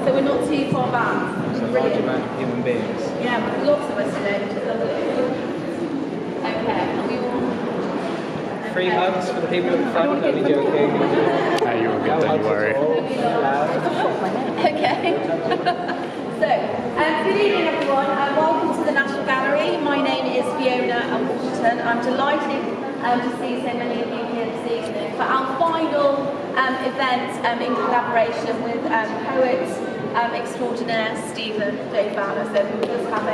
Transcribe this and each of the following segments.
so we're not too far back. It's a large amount of human beings. Yeah, but lots of us today, which is lovely. Okay, are we all... Free hugs for the people at the front, only joking. You're all good, don't you worry. Okay. So, good evening everyone, welcome to the National Gallery. My name is Fiona Alderton. I'm delighted to see so many of you here this evening for our final event in collaboration with poet extraordinaire Stephen J. Fowler. So we'll just have a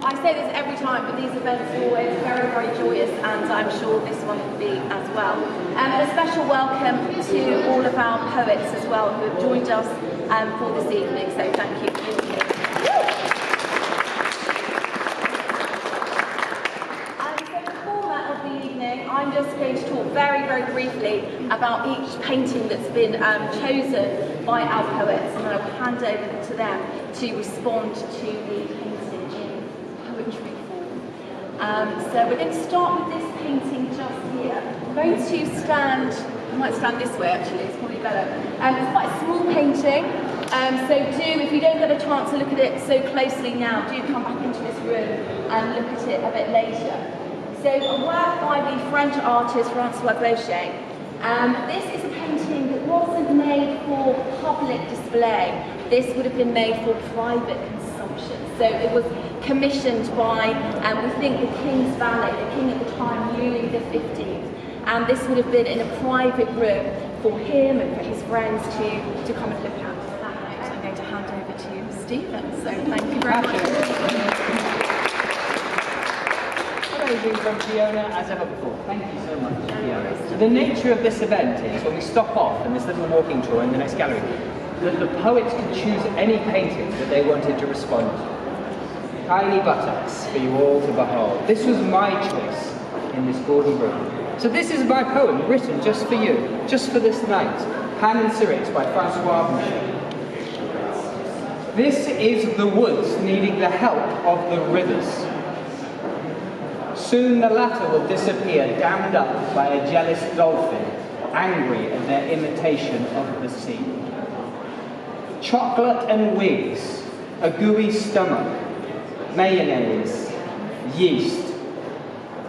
I say this every time, but these events are always very, very joyous, and I'm sure this one will be as well. And a special welcome to all of our poets as well who have joined us for this evening, so thank you for being here. So the format of the evening, I'm just going to talk very, very briefly about each painting that's been chosen by our poets, and I will hand over to them to respond to the painting. So we're going to start with this painting just here. I'm going to stand, I might stand this way actually, it's probably better. It's quite a small painting, so if you don't get a chance to look at it so closely now, do come back into this room and look at it a bit later. So a work by the French artist Francois Gaucher. This is a painting that wasn't made for public display. This would have been made for private consumption. So it was commissioned by, we think, the King's valet, the King at the time, Louis XV. And this would have been in a private room for him and for his friends to come and look at. On that note, I'm going to hand over to Stephen. So thank you very much. Amazing from Fiona, as ever before. Thank you so much, Fiona. So the nature of this event is when we stop off in this little walking tour in the next gallery, that the poets could choose any painting that they wanted to respond to. Tiny buttocks for you all to behold. This was my choice in this golden room. So this is my poem written just for you, just for this night. Pan and Syrinx by Francois Gaucher. This is the woods needing the help of the rivers. Soon the latter will disappear, dammed up by a jealous dolphin, angry at their imitation of the sea. Chocolate and wigs, a gooey stomach, mayonnaise, yeast.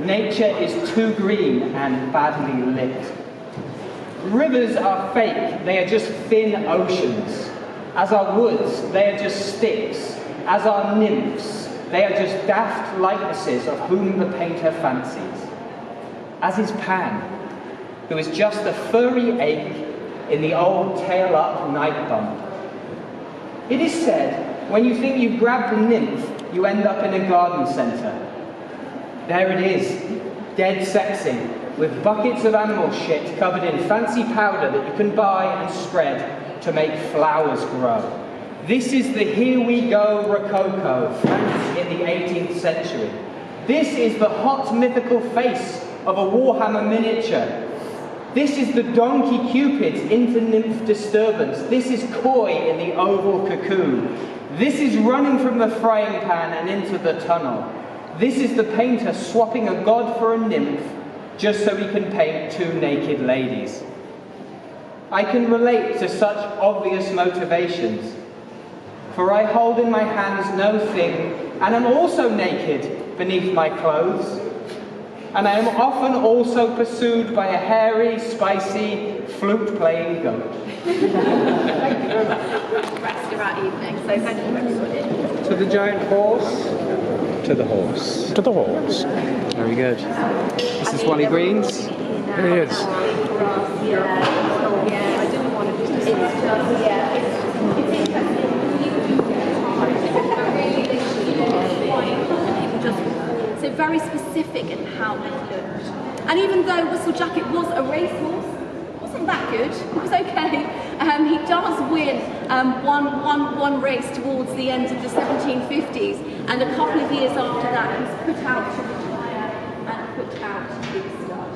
Nature is too green and badly lit. Rivers are fake, they are just thin oceans. As are woods, they are just sticks. As are nymphs, they are just daft likenesses of whom the painter fancies. As is Pan, who is just a furry ache in the old tail-up night bump. It is said, when you think you've grabbed a nymph, you end up in a garden centre. There it is, dead sexy, with buckets of animal shit covered in fancy powder that you can buy and spread to make flowers grow. This is the Here We Go Rococo, France in the 18th century. This is the hot mythical face of a Warhammer miniature. This is the donkey Cupid's inter-nymph disturbance. This is Koi in the oval cocoon. This is running from the frying pan and into the tunnel. This is the painter swapping a god for a nymph just so he can paint two naked ladies. I can relate to such obvious motivations, for I hold in my hands no thing, and am also naked beneath my clothes. And I am often also pursued by a hairy, spicy, flute-playing goat. Thank you very much. Rest of our evening, so thank you everybody. To the giant horse. To the horse. To the horse. Very good. This is Wally Green's. There he is. I didn't want to just it's interesting. So very specific in how they looked. And even though Whistle Jacket was a racehorse, it wasn't that good. It was okay. He does win one race towards the end of the 1750s, and a couple of years after that, he's put out to retire and put out to be stud.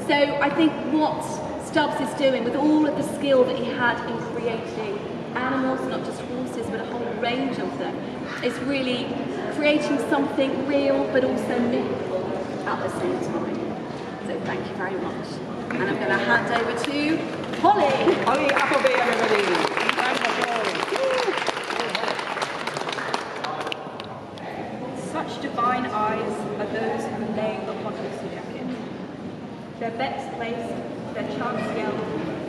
So I think what Stubbs is doing with all of the skill that he had in creating animals, not just horses, but a whole range of them, is really creating something real but also mythical at the same time. So thank you very much. And I'm going to hand over to Holly. Holly Appleby, everybody. Round of applause. Such divine eyes are those who lay upon Lucy jacket. Their bets placed, their chants yelled,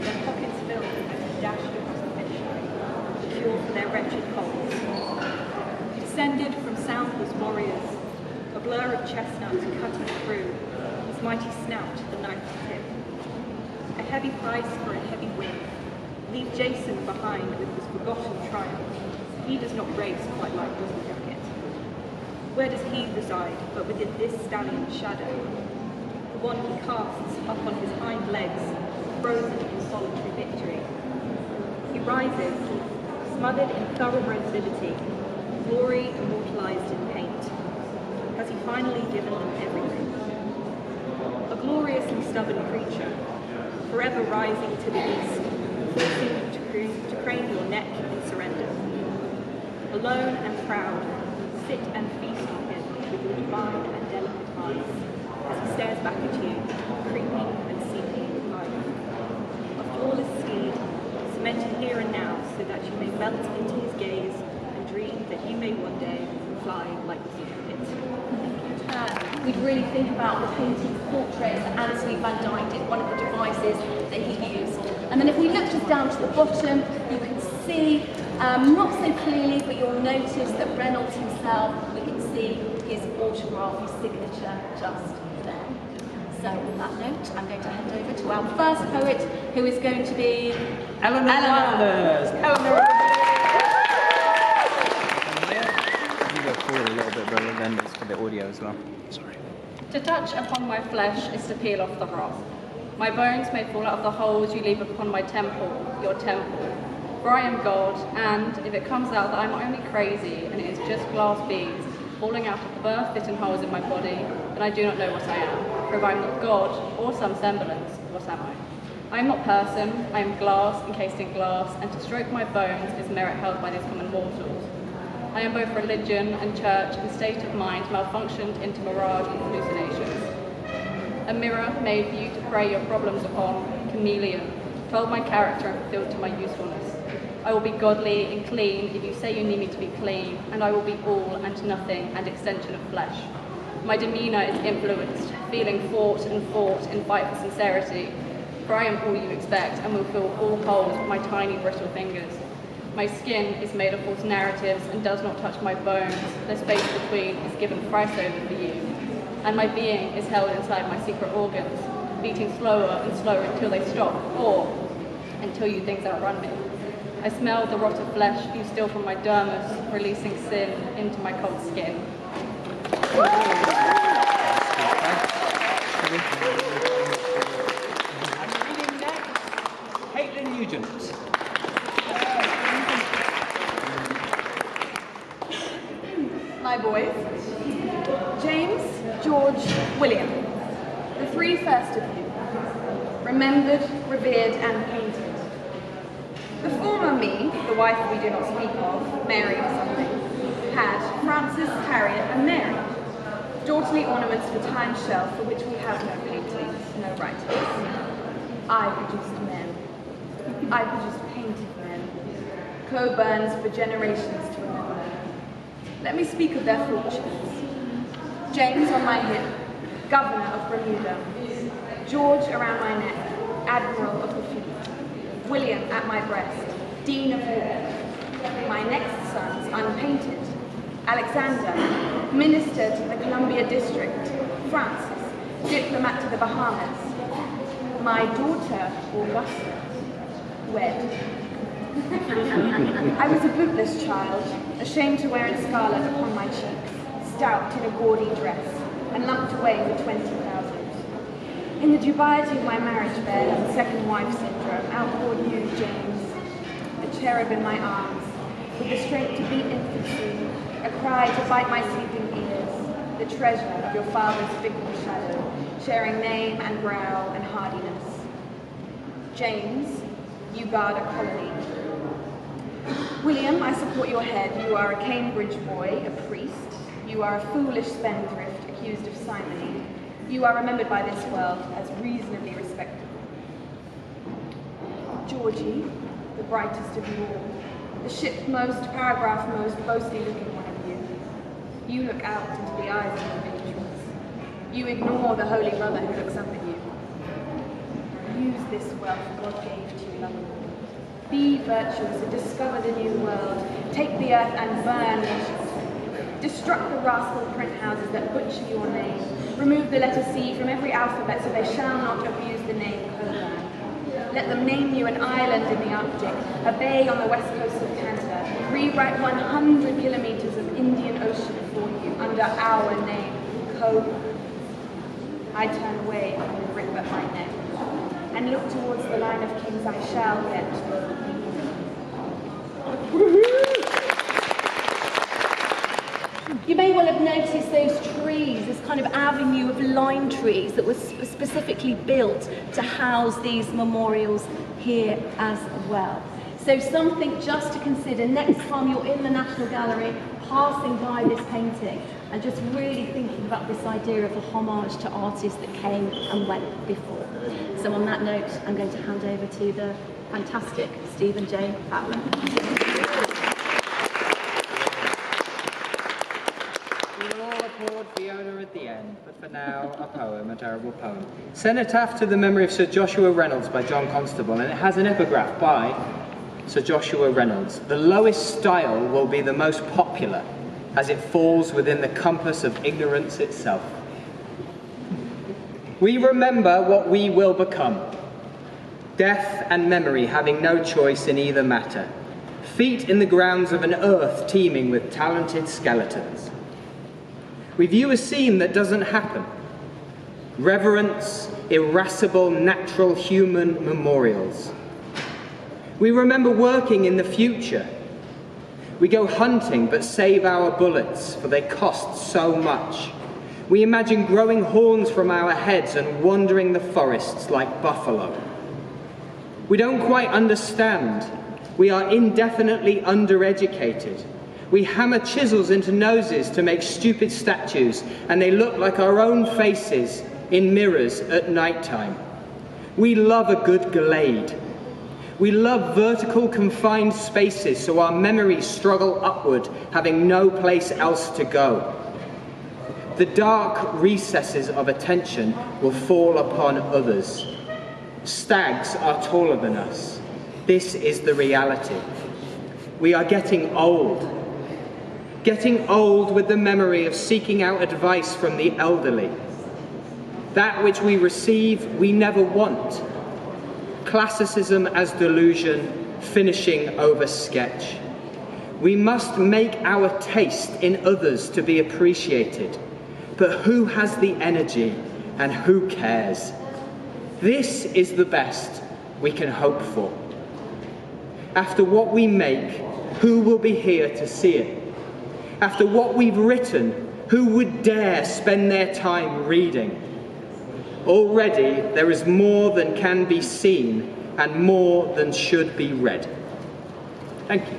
their pockets filled and dashed across the finish line, fuel for their wretched colts. Descended from soundless warriors, a blur of chestnuts cutting through, his mighty snout the knife's tip. A heavy price for a heavy win. Leave Jason behind with his forgotten triumph. He does not race quite like Lucy jacket. Where does he reside but within this stallion's shadow? The one he casts up on his hind legs, frozen in solitary victory. He rises, smothered in thoroughbred liberty, glory immortalized in paint. Has he finally given them everything? A gloriously stubborn creature, forever rising to the east, forcing you to crane your neck in surrender. Alone and proud, sit and feast on him with your divine and delicate eyes, as he stares back at you, creeping and seeking life. A flawless steed, cemented here and now so that you may melt into his gaze and dream that you may one day fly like the sea rocket. We'd really think about the painting's portraits that Anthony Van Dyck did, one of the devices that he used. And then if we look just down to the bottom, you can see, not so clearly, but you'll notice that Reynolds himself, we can see his autograph, his signature just there. So on that note, I'm going to hand over to our first poet, who is going to be Eleanor. Eleanor. You go forward a little bit, brother, then it's for the audio as well. Sorry. To touch upon my flesh is to peel off the heart. My bones may fall out of the holes you leave upon my temple, your temple. For I am God, and if it comes out that I'm only crazy, and it is just glass beads falling out of the birth-bitten holes in my body, then I do not know what I am. For if I am not God, or some semblance, what am I? I am not person, I am glass encased in glass, and to stroke my bones is merit held by these common mortals. I am both religion and church and state of mind malfunctioned into mirage and hallucinations. A mirror made for you to prey your problems upon, chameleon, told my character and fulfilled to my usefulness. I will be godly and clean if you say you need me to be clean, and I will be all and nothing and extension of flesh. My demeanour is influenced, feeling fought in fight for sincerity, for I am all you expect and will fill all holes with my tiny brittle fingers. My skin is made of false narratives and does not touch my bones. The space between is given price over for you. And my being is held inside my secret organs, beating slower and slower until they stop, or until you things outrun me. I smell the rot of flesh you steal from my dermis, releasing sin into my cold skin. Nugent. My boys, James, George, William, the three first of you, remembered, revered, and painted. The former me, the wife we do not speak of, Mary or something, had Francis, Harriet, and Mary, daughterly ornaments for Time's shelf for which we have no paintings, no writings. I produced men. I produced painted men, Coburns for generations to remember. Let me speak of their fortunes. James on my hip, Governor of Bermuda. George around my neck, Admiral of the Fleet. William at my breast, Dean of War. My next sons unpainted. Alexander, Minister to the Columbia District. Francis, Diplomat to the Bahamas. My daughter, Augusta, wed. I was a bootless child, ashamed to wear in scarlet upon my cheeks, stout in a gaudy dress, and lumped away for 20,000. In the dubiety of my marriage bed and second wife syndrome, outpoured you, James, a cherub in my arms, with the strength to beat infancy, a cry to bite my sleeping ears, the treasure of your father's fickle shadow, sharing name and brow and hardiness. James, you guard a colony. William, I support your head. You are a Cambridge boy, a priest. You are a foolish spendthrift accused of simony. You are remembered by this world as reasonably respectable. Georgie, the brightest of you all, the ship most, paragraph most, closely looking one of you. You look out into the eyes of the patrons. You ignore the Holy Mother who looks up at you. Use this wealth God gave to you lovingly. Be virtuous and discover the new world. Take the earth and burn nations. Destruct the rascal print houses that butcher your name. Remove the letter C from every alphabet so they shall not abuse the name Coburn. Let them name you an island in the Arctic, a bay on the west coast of Canada. Rewrite 100 kilometers of Indian Ocean for you under our name, Coburn. I turn away from the grip at my neck and look towards the line of kings I shall get. You may well have noticed those trees, this kind of avenue of lime trees that was specifically built to house these memorials here as well. So something just to consider next time you're in the National Gallery, passing by this painting, and just really thinking about this idea of a homage to artists that came and went before. So on that note, I'm going to hand over to the fantastic Stephen J. Fowler. We'll all applaud Fiona at the end, but for now, a poem, a terrible poem. Cenotaph to the memory of Sir Joshua Reynolds by John Constable, and it has an epigraph by Sir Joshua Reynolds. The lowest style will be the most popular, as it falls within the compass of ignorance itself. We remember what we will become. Death and memory having no choice in either matter. Feet in the grounds of an earth teeming with talented skeletons. We view a scene that doesn't happen. Reverence, irascible, natural human memorials. We remember working in the future. We go hunting but save our bullets, for they cost so much. We imagine growing horns from our heads and wandering the forests like buffalo. We don't quite understand. We are indefinitely undereducated. We hammer chisels into noses to make stupid statues, and they look like our own faces in mirrors at night time. We love a good glade. We love vertical confined spaces so our memories struggle upward, having no place else to go. The dark recesses of attention will fall upon others. Stags are taller than us. This is the reality. We are getting old. Getting old with the memory of seeking out advice from the elderly. That which we receive, we never want. Classicism as delusion, finishing over sketch. We must make our taste in others to be appreciated. But who has the energy and who cares? This is the best we can hope for. After what we make, who will be here to see it? After what we've written, who would dare spend their time reading? Already there is more than can be seen and more than should be read. Thank you.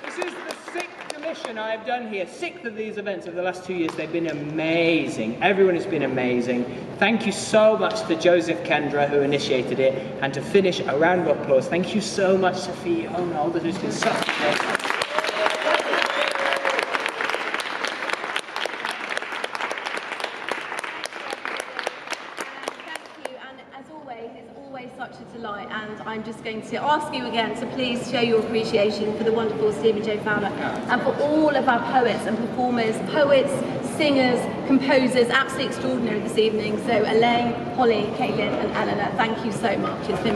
This is the 6th commission I've done here, 6th of these events over the last 2 years. They've been amazing. Everyone has been amazing. Thank you so much to Joseph Kendra, who initiated it, and to finish, a round of applause. Thank you so much to Fiona Alderton, who's been such a pleasure. Such a delight, and I'm just going to ask you again to please show your appreciation for the wonderful Stephen J. Fowler and for all of our poets and performers, poets, singers, composers, absolutely extraordinary this evening. So Elaine, Holly, Caitlin and Eleanor, thank you so much. It's been